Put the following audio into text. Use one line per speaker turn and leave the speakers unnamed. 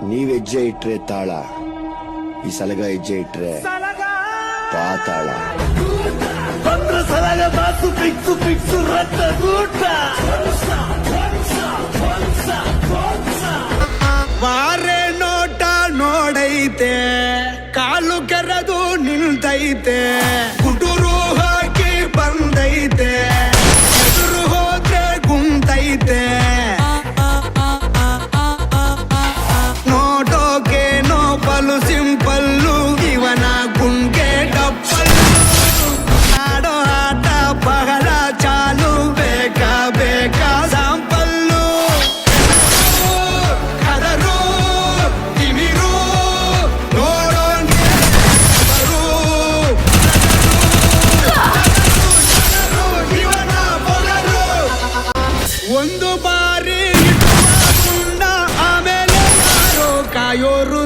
ನೀವ್ ಹೆಜ್ಜೆ ಇಟ್ರೆ ತಾಳ, ಈ ಸಲಗ ಹೆಜ್ಜೆ ಇಟ್ರೆ ಪಾತಾಳ.
ಬಂದ್ರ ಸಲಗ ಮಾತು ಪಿಕ್ಸು ಪಿಕ್ಸು ರಕ್ತ ಗೂಟ.
ವಾರೆ ನೋಟ ನೋಡೈತೆ, ಕಾಲು ಕೆರೆದು ನಿಲ್ತೈತೆ, ಕುಟುರು ಹಾಕಿ ಬಂದೈತೆ, ಎದುರು ಹೋದ್ರೆ ಗುಂತೈತೆ. ನೋಟೋಕೇನೋ ಬಲು ಸಿಂಪಲ್ಲು, ಇವನ ಗುಂಗೆ ಡಪ್ಪಲ್ಲು. ಆಡೋ ಆಟ ಬಹಳ ಚಾಲು, ಬೇಕಾ ಬೇಕಾ ಸಾಂಪಲ್ಲು. ಕದರು ತಿಮಿರು ನೋಡೋನ್ಗೆ ಬರು. ಇವನ ಬೊಗರು. ಒಂದು ಬಾರಿ ಗುಂಡ, ಆಮೇಲೆ ಯಾರೋ ಕಾಯೋರು.